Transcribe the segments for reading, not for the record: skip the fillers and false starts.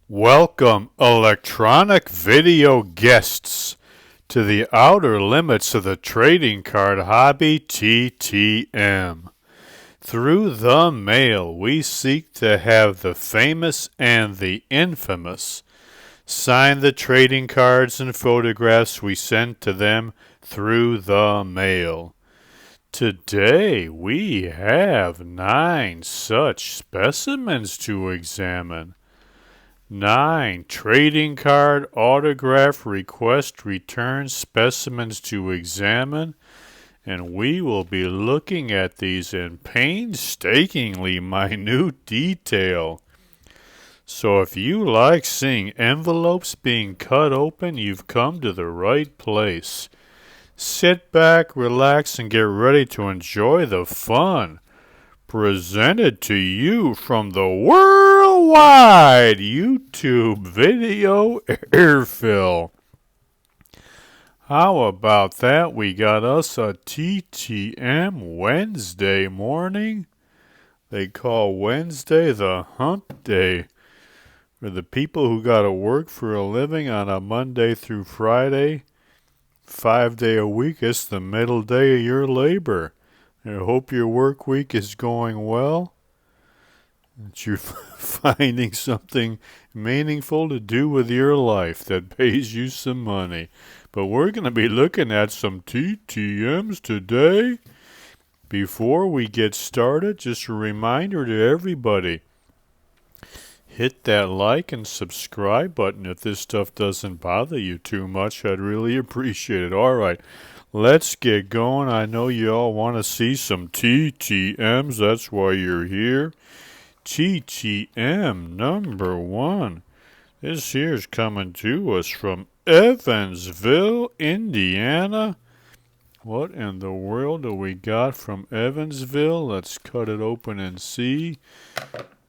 Welcome, electronic video guests, to the outer limits of the trading card hobby TTM. Through the mail, we seek to have the famous and the infamous sign the trading cards and photographs we send to them through the mail. Today, we have 9 such specimens to examine. 9 trading card autograph request return specimens to examine, and we will be looking at these in painstakingly minute detail. So if you like seeing envelopes being cut open, you've come to the right place. Sit back, relax, and get ready to enjoy the fun. Presented to you from the worldwide YouTube video airfill. How about that? We got us a TTM Wednesday morning. They call Wednesday the hump day. For the people who got to work for a living on a Monday through Friday, 5-day a week, it's the middle day of your labor. I hope your work week is going well, that you're finding something meaningful to do with your life that pays you some money. But we're going to be looking at some TTMs today. Before we get started, just a reminder to everybody, hit that like and subscribe button if this stuff doesn't bother you too much. I'd really appreciate it. All right. Let's get going. I know you all want to see some TTMs. That's why you're here. TTM number 1. This here's coming to us from Evansville, Indiana. What in the world do we got from Evansville? Let's cut it open and see.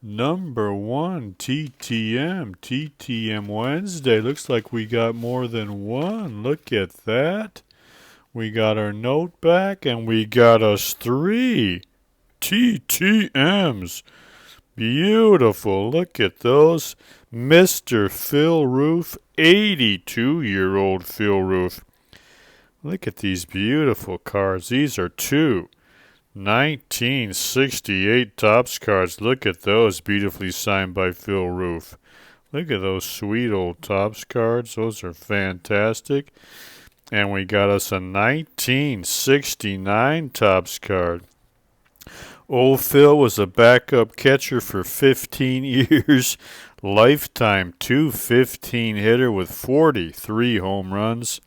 Number 1, TTM Wednesday. Looks like we got more than one. Look at that. We got our note back, and we got us 3 TTMs. Beautiful. Look at those. Mr. Phil Roof, 82-year-old Phil Roof. Look at these beautiful cards. These are 2 1968 Topps cards. Look at those, beautifully signed by Phil Roof. Look at those sweet old Topps cards. Those are fantastic. And we got us a 1969 Topps card. Old Phil was a backup catcher for 15 years. Lifetime .215 hitter with 43 home runs.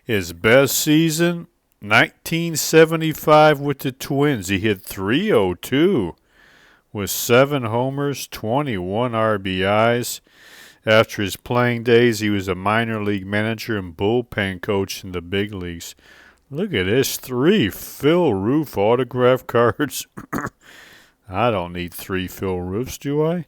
His best season, 1975 with the Twins. He hit .302 with 7 homers, 21 RBIs. After his playing days, he was a minor league manager and bullpen coach in the big leagues. Look at this, 3 Phil Roof autograph cards. I don't need 3 Phil Roofs, do I?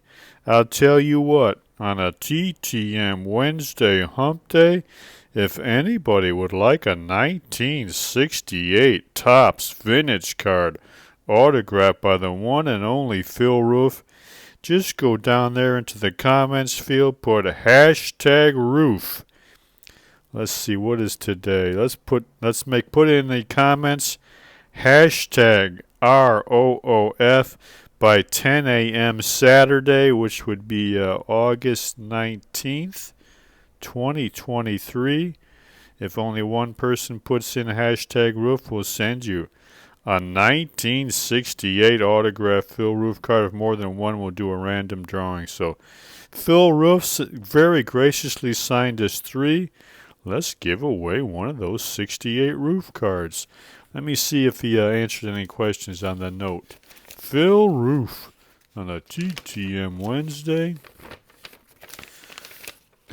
I'll tell you what, on a TTM Wednesday hump day, if anybody would like a 1968 Topps vintage card autographed by the one and only Phil Roof, just go down there into the comments field, put hashtag roof. Let's see, what is today? Let's put in the comments hashtag ROOF by 10 a.m. Saturday, which would be August 19th, 2023. If only one person puts in hashtag roof, we'll send you a 1968 autograph Phil Roof card. If more than one, we'll do a random drawing. So Phil Roof very graciously signed us 3. Let's give away one of those 68 Roof cards. Let me see if he answered any questions on the note. Phil Roof on a TTM Wednesday.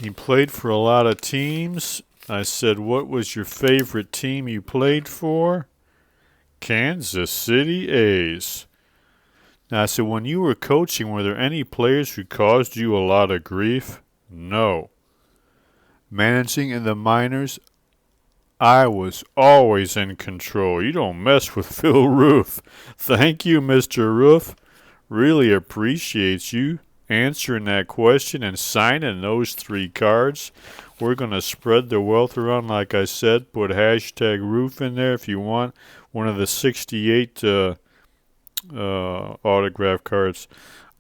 He played for a lot of teams. I said, what was your favorite team you played for? Kansas City A's. Now, I said, when you were coaching, were there any players who caused you a lot of grief? No. Managing in the minors, I was always in control. You don't mess with Phil Roof. Thank you, Mr. Roof. Really appreciate you answering that question and signing those 3 cards. We're going to spread the wealth around, like I said. Put hashtag roof in there if you want one of the 68 autograph cards.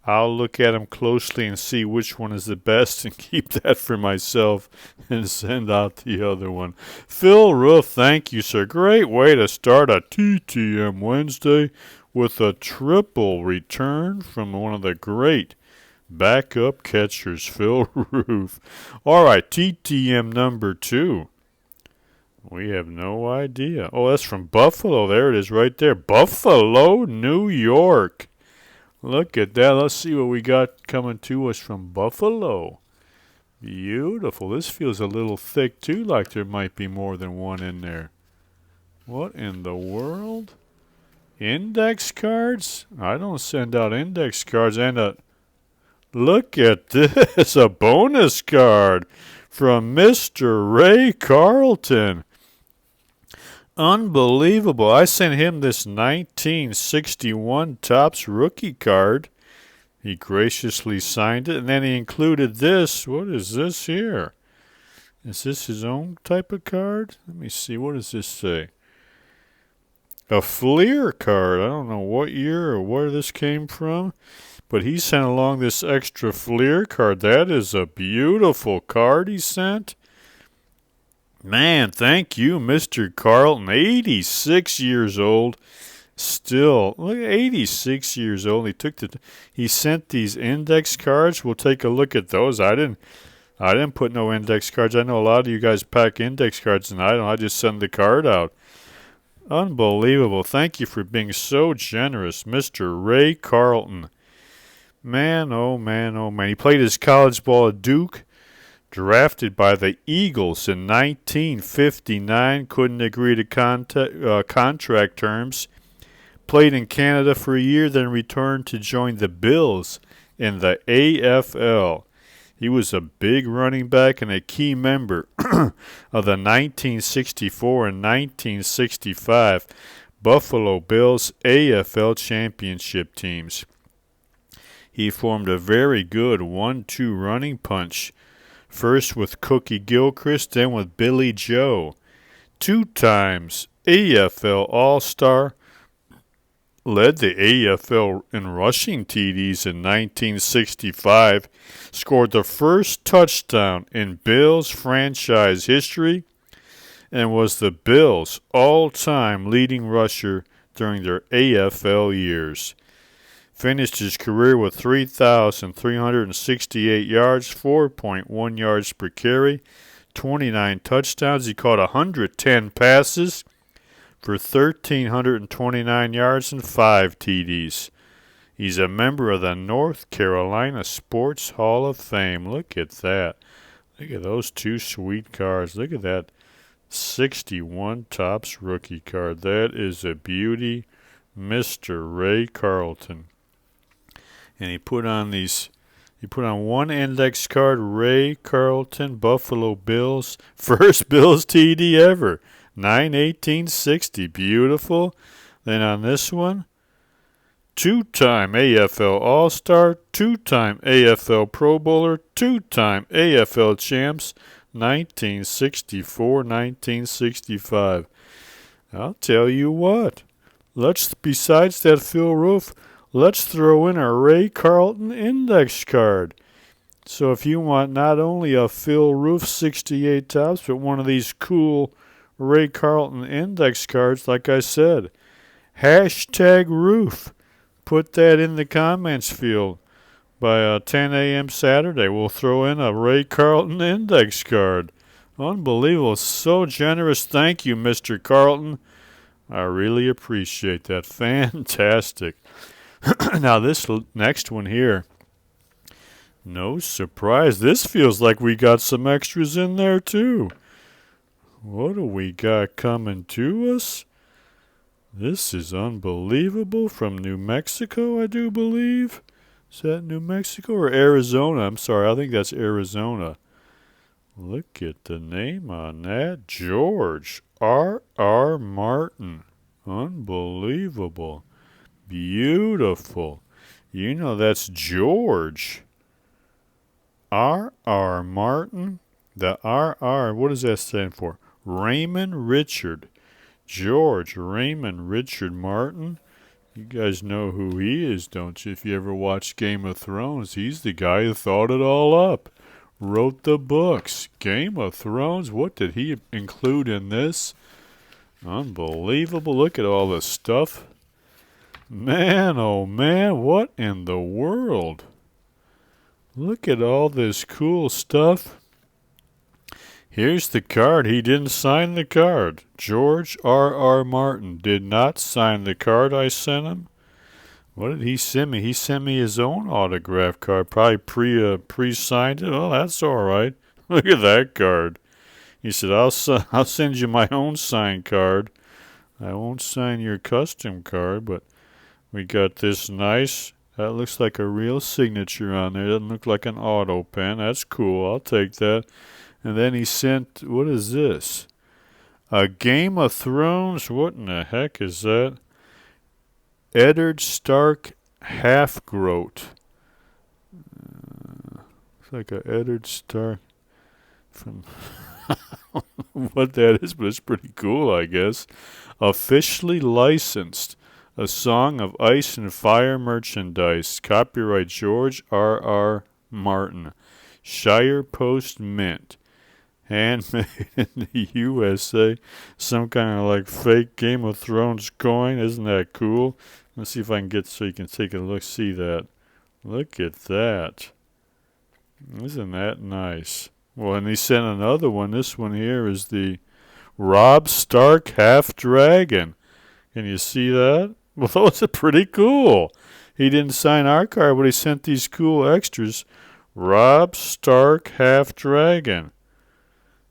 I'll look at them closely and see which one is the best and keep that for myself and send out the other one. Phil Roof, thank you, sir. Great way to start a TTM Wednesday with a triple return from one of the great backup catchers, Phil Roof. All right, TTM number 2. We have no idea. Oh, that's from Buffalo. There it is right there. Buffalo, New York. Look at that. Let's see what we got coming to us from Buffalo. Beautiful. This feels a little thick, too, like there might be more than one in there. What in the world? Index cards? I don't send out index cards. And look at this. A bonus card from Mr. Ray Carlton. Unbelievable. I sent him this 1961 Topps rookie card. He graciously signed it, and then he included this. What is this here? Is this his own type of card? Let me see. What does this say? A Fleer card. I don't know what year or where this came from, but he sent along this extra Fleer card. That is a beautiful card he sent. Man, thank you, Mr. Carlton. 86 years old. Still, look, 86 years old. He sent these index cards. We'll take a look at those. I didn't put no index cards. I know a lot of you guys pack index cards, and I don't. I just send the card out. Unbelievable. Thank you for being so generous, Mr. Ray Carlton. Man, oh man, oh man. He played his college ball at Duke. Drafted by the Eagles in 1959, couldn't agree to contract terms. Played in Canada for a year, then returned to join the Bills in the AFL. He was a big running back and a key member of the 1964 and 1965 Buffalo Bills AFL championship teams. He formed a very good 1-2 running punch. First with Cookie Gilchrist, then with Billy Joe. 2 times AFL All-Star. Led the AFL in rushing TDs in 1965. Scored the first touchdown in Bills franchise history. And was the Bills' all-time leading rusher during their AFL years. Finished his career with 3,368 yards, 4.1 yards per carry, 29 touchdowns. He caught 110 passes for 1,329 yards and 5 TDs. He's a member of the North Carolina Sports Hall of Fame. Look at that. Look at those 2 sweet cards. Look at that 61 Topps rookie card. That is a beauty, Mr. Ray Carlton. And he put on one index card, Ray Carlton, Buffalo Bills, first Bills TD ever, 9/18/60, beautiful. Then on this one, 2-time AFL All-Star, 2-time AFL Pro Bowler, 2-time AFL champs, 1964-1965. I'll tell you what, besides that Phil Roof, let's throw in a Ray Carlton index card. So if you want not only a Phil Roof 68 Topps, but one of these cool Ray Carlton index cards, like I said, hashtag roof. Put that in the comments field. By 10 a.m. Saturday, we'll throw in a Ray Carlton index card. Unbelievable. So generous. Thank you, Mr. Carlton. I really appreciate that. Fantastic. Now, this next one here, no surprise. This feels like we got some extras in there, too. What do we got coming to us? This is unbelievable. From New Mexico, I do believe. Is that New Mexico or Arizona? I'm sorry, I think that's Arizona. Look at the name on that. George R.R. Martin. Unbelievable. Beautiful. You know that's George. R.R. Martin. The R.R. What does that stand for? Raymond Richard. George Raymond Richard Martin. You guys know who he is, don't you? If you ever watched Game of Thrones, he's the guy who thought it all up. Wrote the books. Game of Thrones, what did he include in this? Unbelievable. Look at all this stuff. Man, oh man, what in the world? Look at all this cool stuff. Here's the card. He didn't sign the card. George R.R. Martin did not sign the card I sent him. What did he send me? He sent me his own autograph card. Probably pre-signed it. Oh, that's all right. Look at that card. He said, I'll send you my own signed card. I won't sign your custom card, but we got this nice. That looks like a real signature on there. Doesn't look like an auto pen. That's cool. I'll take that. And then he sent, what is this? A Game of Thrones? What in the heck is that? Eddard Stark half-groat. Looks like a Eddard Stark from... what that is, but it's pretty cool, I guess. Officially licensed. A Song of Ice and Fire merchandise. Copyright George R.R. Martin. Shire Post Mint. Handmade in the USA. Some kind of like fake Game of Thrones coin. Isn't that cool? Let's see if I can get so you can take a look. See that. Look at that. Isn't that nice? Well, and he sent another one. This one here is the Robb Stark Half Dragon. Can you see that? Well, those are pretty cool. He didn't sign our card, but he sent these cool extras. Robb Stark Half Dragon.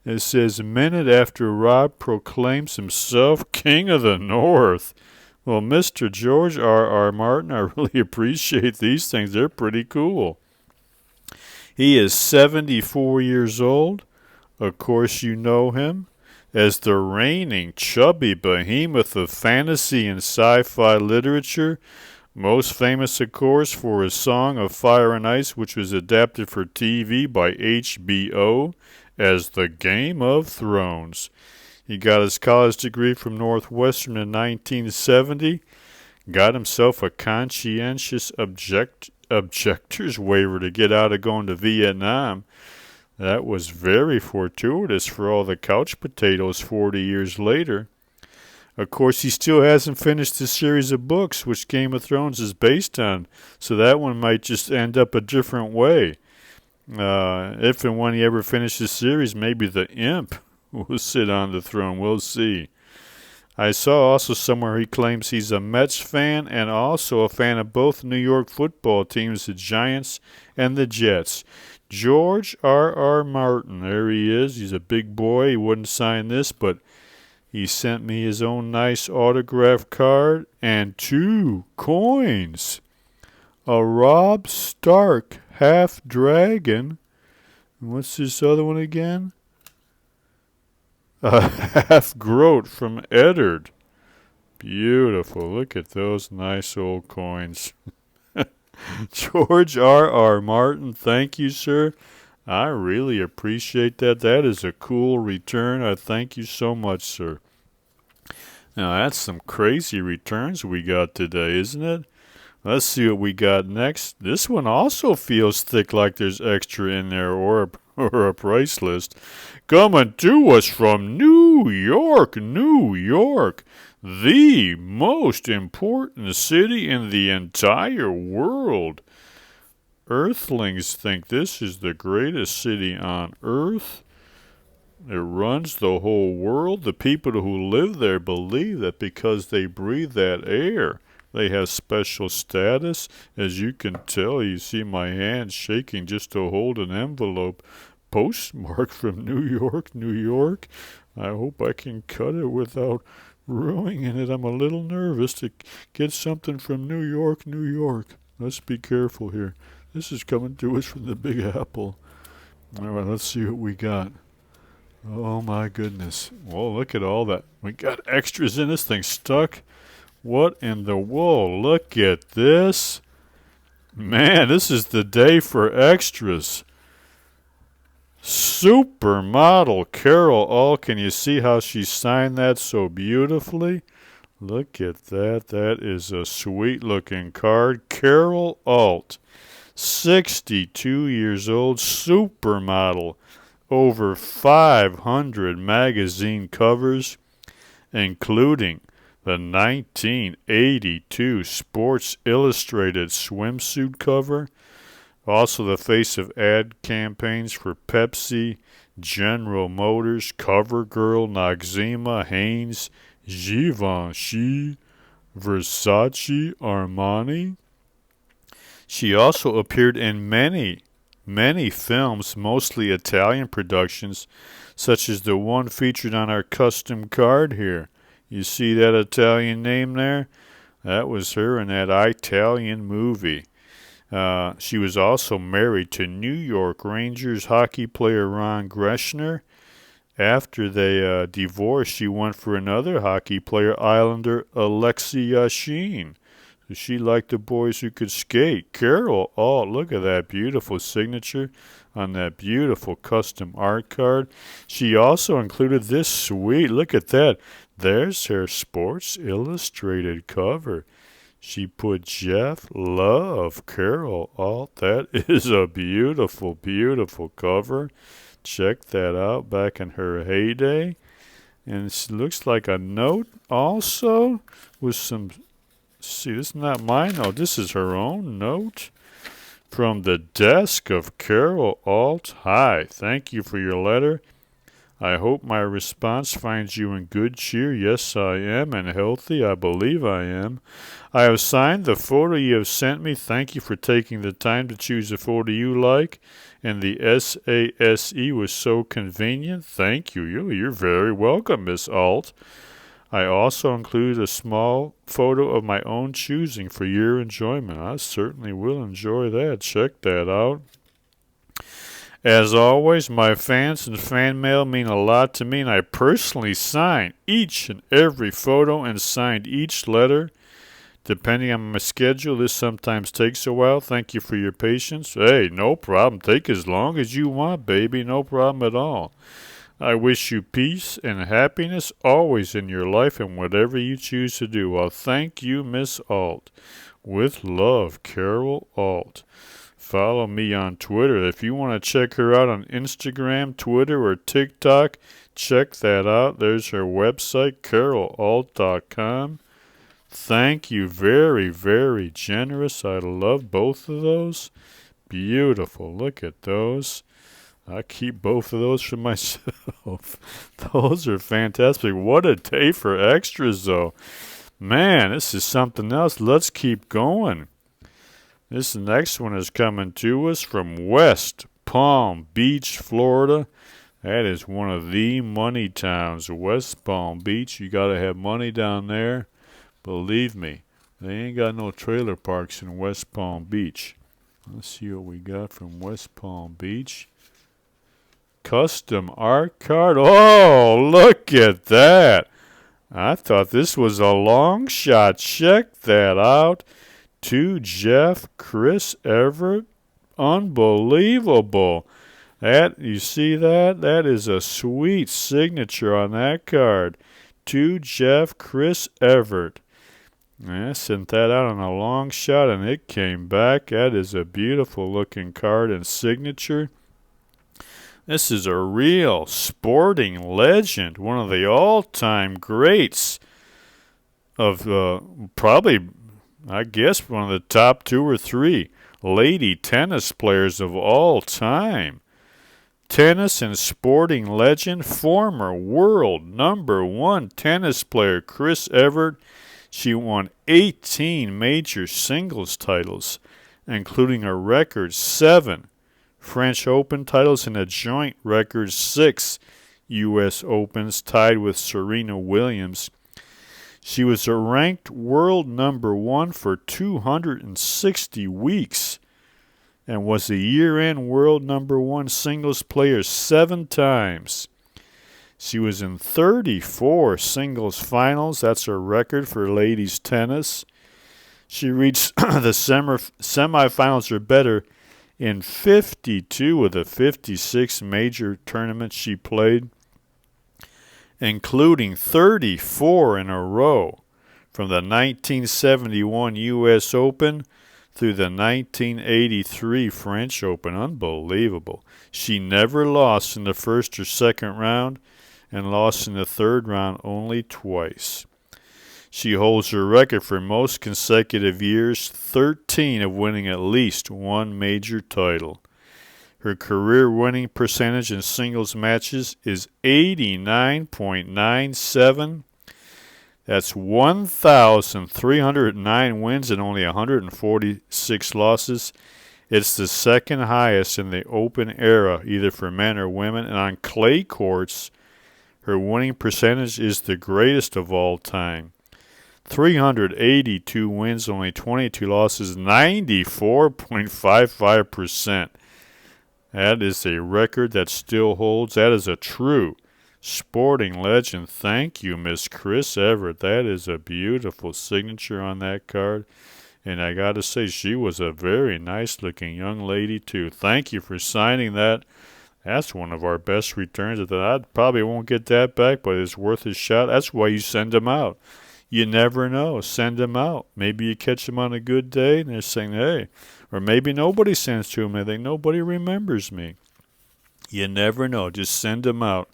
It says, a minute after Robb proclaims himself King of the North. Well, Mr. George R.R. Martin, I really appreciate these things. They're pretty cool. He is 74 years old. Of course, you know him as the reigning chubby behemoth of fantasy and sci-fi literature. Most famous, of course, for his Song of Fire and Ice, which was adapted for TV by HBO as The Game of Thrones. He got his college degree from Northwestern in 1970. Got himself a conscientious objector's waiver to get out of going to Vietnam. That was very fortuitous for all the couch potatoes 40 years later. Of course, he still hasn't finished the series of books which Game of Thrones is based on, so that one might just end up a different way. If and when he ever finishes the series, maybe the imp will sit on the throne. We'll see. I saw also somewhere he claims he's a Mets fan and also a fan of both New York football teams, the Giants and the Jets. George R.R. Martin, there he is. He's a big boy. He wouldn't sign this, but he sent me his own nice autograph card and 2 coins. A Robb Stark half dragon. And what's this other one again? A half groat from Eddard. Beautiful. Look at those nice old coins. George R.R. Martin, thank you, sir. I really appreciate that. That is a cool return. I thank you so much, sir. Now, that's some crazy returns we got today, isn't it? Let's see what we got next. This one also feels thick, like there's extra in there or a price list. Coming to us from New York, New York, the most important city in the entire world. Earthlings think this is the greatest city on Earth. It runs the whole world. The people who live there believe that because they breathe that air, they have special status. As you can tell, you see my hand shaking just to hold an envelope postmarked from New York, New York. I hope I can cut it without ruining it. I'm a little nervous to get something from New York, New York. Let's be careful here. This is coming to us from the Big Apple. All right, let's see what we got. Oh, my goodness. Well, look at all that. We got extras in this thing stuck. What in the world? Look at this. Man, this is the day for extras. Supermodel Carol Alt. Can you see how she signed that so beautifully? Look at that. That is a sweet-looking card. Carol Alt, 62 years old, supermodel, over 500 magazine covers, including the 1982 Sports Illustrated swimsuit cover, also the face of ad campaigns for Pepsi, General Motors, CoverGirl, Noxzema, Hanes, Givenchy, Versace, Armani. She also appeared in many films, mostly Italian productions, such as the one featured on our custom card here. You see that Italian name there? That was her in that Italian movie. She was also married to New York Rangers hockey player Ron Greschner. After they divorced, she went for another hockey player, Islander Alexei Yashin. So she liked the boys who could skate. Carol, oh, look at that beautiful signature on that beautiful custom art card. She also included this sweet, look at that. There's her Sports Illustrated cover. She put Jeff Love, Carol Alt. That is a beautiful, beautiful cover. Check that out back in her heyday. And it looks like a note also with some, see, this is not my note. This is her own note from the desk of Carol Alt. Hi, thank you for your letter. I hope my response finds you in good cheer. Yes, I am, and healthy. I believe I am. I have signed the photo you have sent me. Thank you for taking the time to choose a photo you like. And the SASE was so convenient. Thank you. You're very welcome, Miss Alt. I also included a small photo of my own choosing for your enjoyment. I certainly will enjoy that. Check that out. As always, my fans and fan mail mean a lot to me, and I personally sign each and every photo and signed each letter. Depending on my schedule, this sometimes takes a while. Thank you for your patience. Hey, no problem. Take as long as you want, baby. No problem at all. I wish you peace and happiness always in your life and whatever you choose to do. Well, thank you, Miss Alt. With love, Carol Alt. Follow me on Twitter. If you want to check her out on Instagram, Twitter, or TikTok, check that out. There's her website, carolalt.com. Thank you. Very, very generous. I love both of those. Beautiful. Look at those. I keep both of those for myself. Those are fantastic. What a day for extras, though. Man, this is something else. Let's keep going. This next one is coming to us from West Palm Beach, Florida. That is one of the money towns. West Palm Beach, you got to have money down there. Believe me, they ain't got no trailer parks in West Palm Beach. Let's see what we got from West Palm Beach. Custom art card. Oh, look at that. I thought this was a long shot. Check that out. To Jeff, Chris Everett. Unbelievable. That, you see that? That is a sweet signature on that card. To Jeff, Chris Everett. I sent that out on a long shot and it came back. That is a beautiful looking card and signature. This is a real sporting legend. One of the all-time greats of probably, I guess, one of the top 2 or 3 lady tennis players of all time. Tennis and sporting legend, former world #1 tennis player Chris Evert. She won 18 major singles titles, including a record 7 French Open titles and a joint record 6 U.S. Opens, tied with Serena Williams. She was ranked world #1 for 260 weeks and was the year-end world #1 singles player 7 times. She was in 34 singles finals. That's a record for ladies tennis. She reached the semifinals or better In 52 of the 56 major tournaments she played, including 34 in a row, from the 1971 U.S. Open through the 1983 French Open. Unbelievable. She never lost in the first or second round and lost in the third round only twice. She holds her record for most consecutive years, 13 of winning at least one major title. Her career winning percentage in singles matches is 89.97. That's 1,309 wins and only 146 losses. It's the second highest in the Open era, either for men or women. And on clay courts, her winning percentage is the greatest of all time. 382 wins, only 22 losses, 94.55%. That is a record that still holds. That is a true sporting legend. Thank you, Miss Chris Everett. That is a beautiful signature on that card. And I got to say, she was a very nice-looking young lady, too. Thank you for signing that. That's one of our best returns. I probably won't get that back, but it's worth a shot. That's why you send them out. You never know. Send them out. Maybe you catch them on a good day, and they're saying, hey. Or maybe nobody sends to them. They think nobody remembers me. You never know. Just send them out.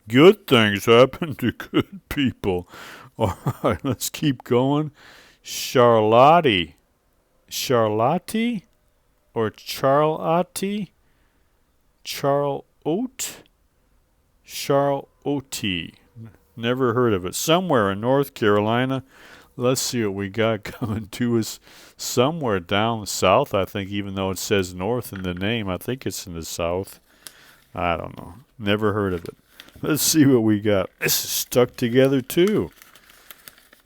Good things happen to good people. All right, let's keep going. Charlotte or Charlotte? Charlotte. Never heard of it. Somewhere in North Carolina. Let's see what we got coming to us. Somewhere down south, I think, even though it says north in the name. I think it's in the south. I don't know. Never heard of it. Let's see what we got. This is stuck together, too.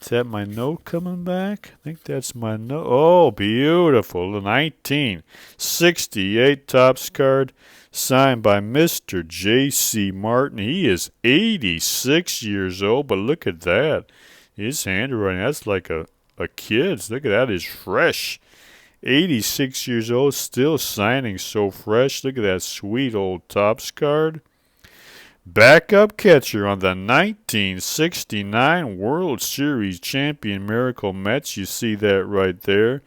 Is that my note coming back? I think that's my note. Oh, beautiful. The 1968 Topps card signed by Mr. J.C. Martin. He is 86 years old, but look at that. His handwriting, that's like a kid's. Look at that. It's fresh. 86 years old, still signing so fresh. Look at that sweet old Topps card. Backup catcher on the 1969 World Series champion Miracle Mets. You see that right there.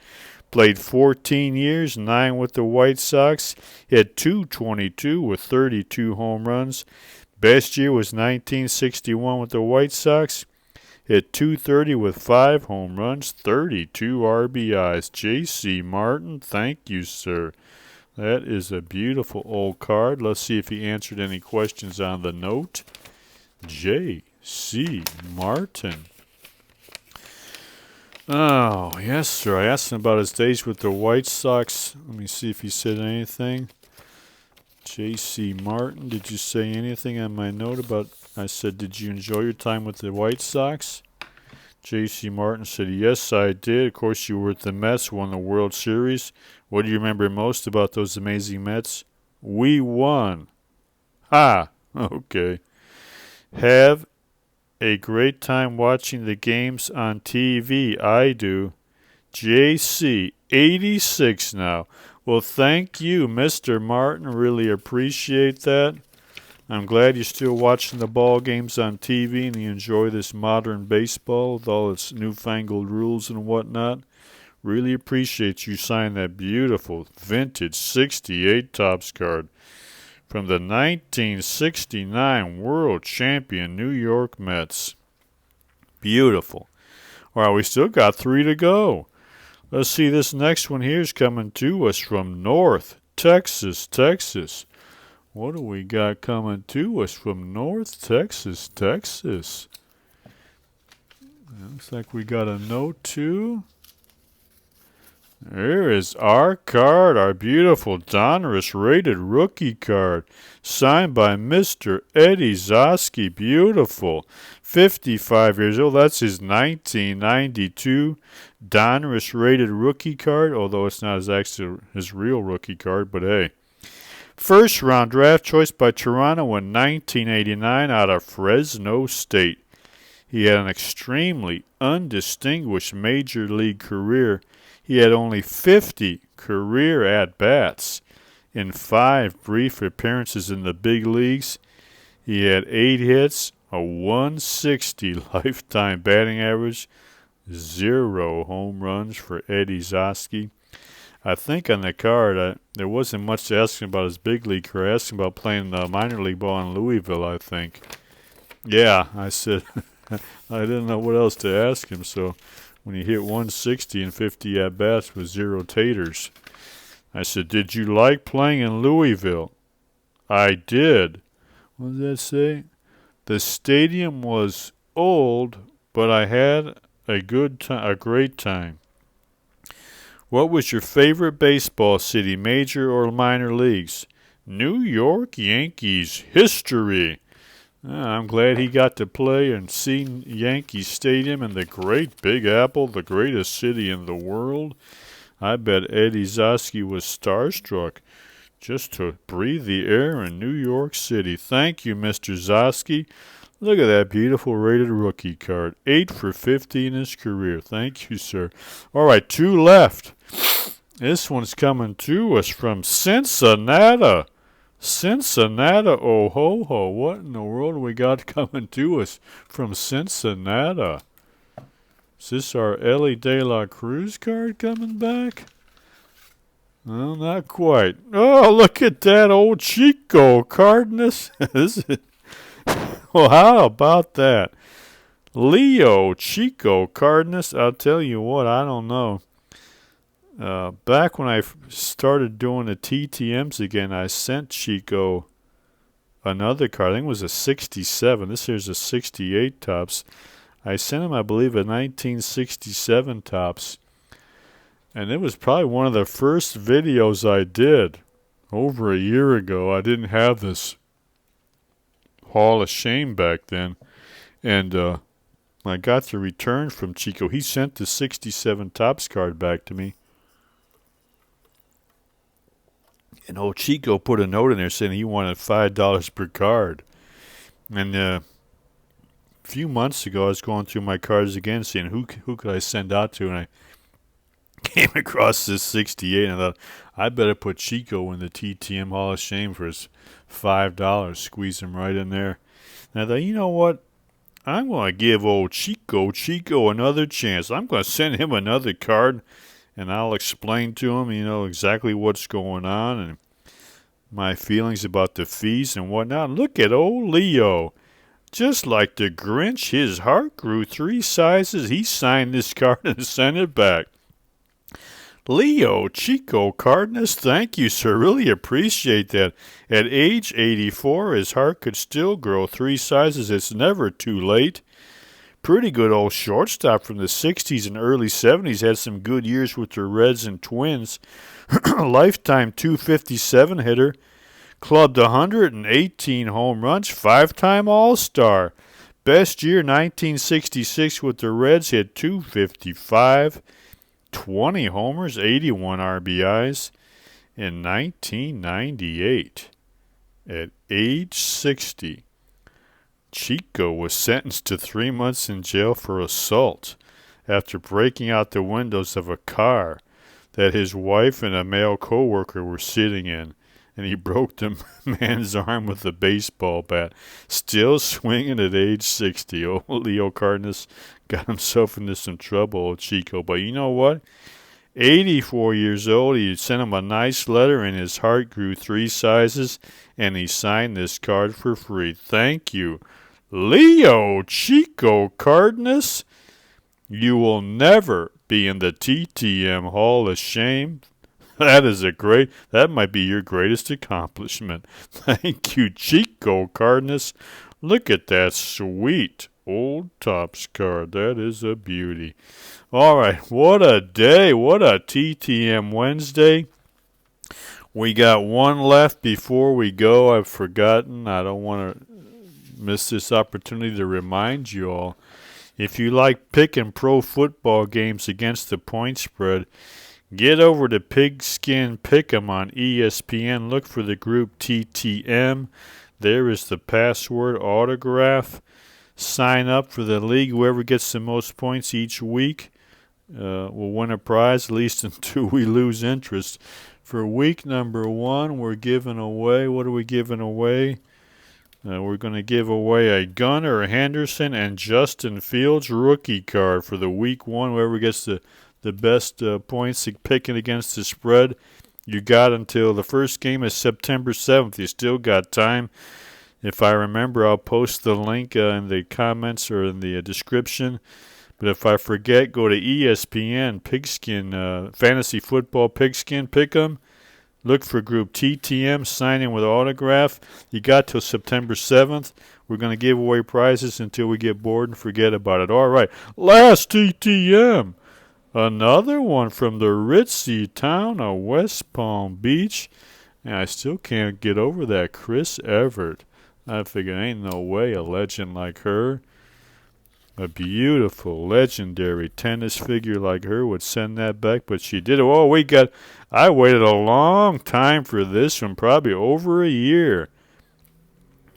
Played 14 years, 9 with the White Sox. Hit .222 with 32 home runs. Best year was 1961 with the White Sox. Hit .230 with 5 home runs, 32 RBIs. J.C. Martin, thank you, sir. That is a beautiful old card. Let's see if he answered any questions on the note. J.C. Martin. Oh, yes, sir. I asked him about his days with the White Sox. Let me see if he said anything. J.C. Martin, did you say anything on my note about... I said, did you enjoy your time with the White Sox? J.C. Martin said, yes, I did. Of course, you were at the Mets, won the World Series. What do you remember most about those amazing Mets? We won. Ha! Okay. Have a great time watching the games on TV. I do. J.C., 86 now. Well, thank you, Mr. Martin. Really appreciate that. I'm glad you're still watching the ball games on TV and you enjoy this modern baseball with all its newfangled rules and whatnot. Really appreciate you signing that beautiful vintage 68 Topps card from the 1969 World Champion New York Mets. Beautiful. All right, we still got 3 to go. Let's see, this next one here is coming to us from North Texas. What do we got coming to us from North Texas? Looks like we got a note too. There is our card, our beautiful Donruss rated rookie card, signed by Mr. Eddie Zosky. Beautiful. 55 years old. That's his 1992 Donruss rated rookie card, although it's not his real rookie card, but hey. First round draft choice by Toronto in 1989 out of Fresno State. He had an extremely undistinguished major league career. He had only 50 career at-bats. in 5 brief appearances in the big leagues. He had 8 hits, a 160 lifetime batting average, 0 home runs for Eddie Zosky. I think on the card, there wasn't much to ask him about his big league career. I asked him about playing minor league ball in Louisville, I think. Yeah, I said, I didn't know what else to ask him, so when he hit 160 and 50 at-bats with 0 taters, I said, did you like playing in Louisville? I did. What does that say? The stadium was old, but I had a great time. What was your favorite baseball city, major or minor leagues? New York Yankees history. I'm glad he got to play and see Yankee Stadium in the great Big Apple, the greatest city in the world. I bet Eddie Zosky was starstruck just to breathe the air in New York City. Thank you, Mr. Zosky. Look at that beautiful rated rookie card. 8 for 50 in his career. Thank you, sir. All right, 2 left. This one's coming to us from Cincinnati. Cincinnati, oh ho ho. What in the world we got coming to us from Cincinnati? Is this our Ellie De La Cruz card coming back? Well, not quite. Oh, look at that old Chico Cardenas. Well, how about that? Leo Chico Cardenas, I'll tell you what, I don't know. Back when I started doing the TTMs again, I sent Chico another card. I think it was a 67. This here's a 68 tops. I sent him, I believe, a 1967 tops. And it was probably one of the first videos I did over a year ago. I didn't have this Hall of Shame back then. And I got the return from Chico. He sent the 67 tops card back to me. And old Chico put a note in there saying he wanted $5 per card. And a few months ago, I was going through my cards again, seeing who could I send out to, and I came across this 68, and I thought, I better put Chico in the TTM Hall of Shame for his $5. Squeeze him right in there. And I thought, you know what? I'm going to give old Chico another chance. I'm going to send him another card, and I'll explain to him, exactly what's going on and my feelings about the fees and whatnot. Look at old Leo. Just like the Grinch, his heart grew 3 sizes. He signed this card and sent it back. Leo Chico Cardenas, thank you, sir. Really appreciate that. At age 84, his heart could still grow 3 sizes. It's never too late. Pretty good old shortstop from the 60s and early 70s. Had some good years with the Reds and Twins. Lifetime 257 hitter. Clubbed 118 home runs. 5-time All-Star. Best year 1966 with the Reds. Hit 255. 20 homers, 81 RBIs in 1998. At age 60, Chico was sentenced to 3 months in jail for assault after breaking out the windows of a car that his wife and a male co-worker were sitting in, and he broke the man's arm with a baseball bat. Still swinging at age 60. Old Leo Cardenas got himself into some trouble, old Chico. But you know what? 84 years old, he sent him a nice letter, and his heart grew 3 sizes, and he signed this card for free. Thank you, Leo Chico Cardenas. You will never be in the TTM Hall of Shame. That might be your greatest accomplishment. Thank you, Chico Cardenas. Look at that sweet old Topps card. That is a beauty. All right, what a day. What a TTM Wednesday. We got one left before we go. I've forgotten. I don't want to miss this opportunity to remind you all. If you like picking pro football games against the point spread, get over to Pigskin Pick'em on ESPN. Look for the group TTM. There is the password autograph. Sign up for the league. Whoever gets the most points each week will win a prize, at least until we lose interest. For week number 1, we're giving away, what are we giving away? We're going to give away a Gunnar Henderson and Justin Fields rookie card for the week 1. Whoever gets the best points picking against the spread. You got until the first game is September 7th. You still got time. If I remember, I'll post the link in the comments or in the description. But if I forget, go to ESPN, Pigskin, Fantasy Football Pigskin, pick 'em. Look for group TTM, sign in with autograph. You got till September 7th. We're going to give away prizes until we get bored and forget about it. All right, last TTM. Another one from the ritzy town of West Palm Beach. And I still can't get over that Chris Everett. I figure ain't no way a legend like her, a beautiful, legendary tennis figure like her would send that back, but she did it. Oh, I waited a long time for this one, probably over a year.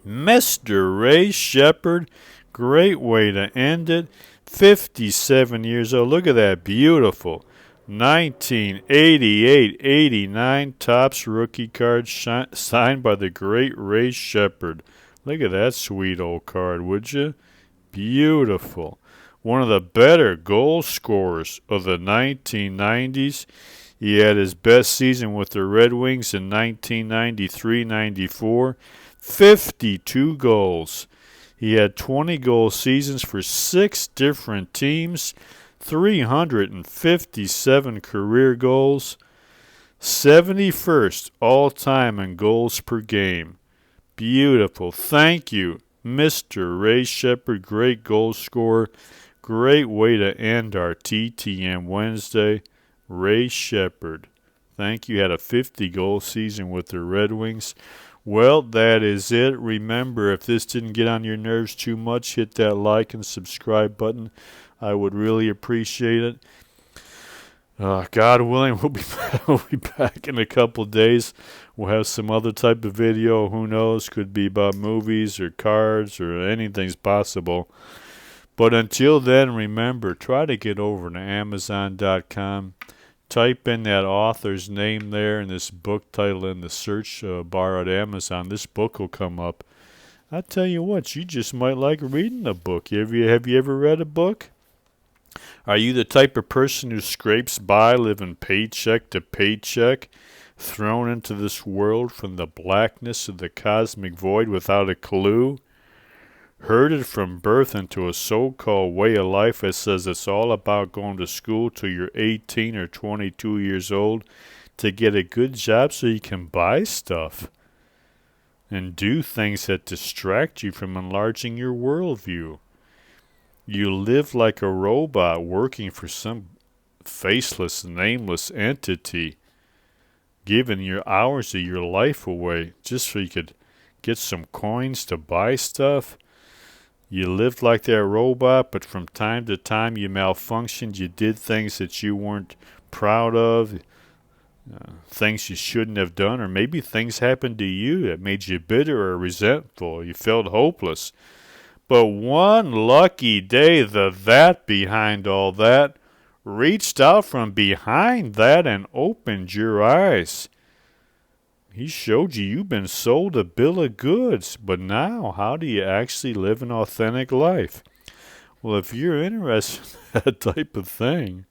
Mr. Ray Shepard, great way to end it. 57 years old. Look at that, beautiful 1988-89 Topps rookie card signed by the great Ray Shepard. Look at that sweet old card, would you? Beautiful. One of the better goal scorers of the 1990s. He had his best season with the Red Wings in 1993-94. 52 goals. He had 20-goal seasons for 6 different teams, 357 career goals, 71st all-time in goals per game. Beautiful. Thank you, Mr. Ray Shepard, great goal scorer. Great way to end our TTM Wednesday. Ray Shepard. Thank you. Had a 50-goal season with the Red Wings. Well, that is it. Remember, if this didn't get on your nerves too much, hit that like and subscribe button. I would really appreciate it. God willing, we'll be back in a couple days. We'll have some other type of video. Who knows? Could be about movies or cards or anything's possible. But until then, remember, try to get over to Amazon.com. Type in that author's name there and this book title in the search bar at Amazon. This book will come up. I tell you what, you just might like reading a book. Have you ever read a book? Are you the type of person who scrapes by, living paycheck to paycheck, thrown into this world from the blackness of the cosmic void without a clue? Herded from birth into a so-called way of life that says it's all about going to school till you're 18 or 22 years old to get a good job so you can buy stuff and do things that distract you from enlarging your worldview. You live like a robot working for some faceless, nameless entity, giving your hours of your life away just so you could get some coins to buy stuff. You lived like that robot, but from time to time you malfunctioned. You did things that you weren't proud of, things you shouldn't have done, or maybe things happened to you that made you bitter or resentful. You felt hopeless. But one lucky day, the that behind all that reached out from behind that and opened your eyes. He showed you've been sold a bill of goods, but now how do you actually live an authentic life? Well, if you're interested in that type of thing,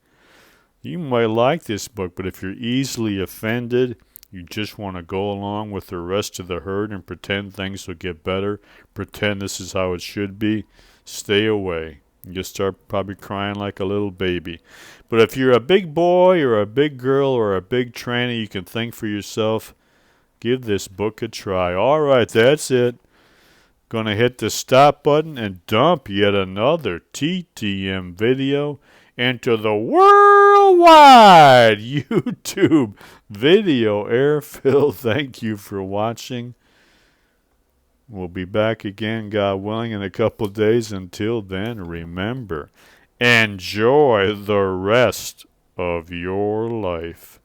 you might like this book, but if you're easily offended, you just want to go along with the rest of the herd and pretend things will get better, pretend this is how it should be, stay away. You'll start probably crying like a little baby. But if you're a big boy or a big girl or a big tranny, you can think for yourself. Give this book a try. All right, that's it. Gonna hit the stop button and dump yet another TTM video into the worldwide YouTube video airfill. Thank you for watching. We'll be back again, God willing, in a couple days. Until then, remember, enjoy the rest of your life.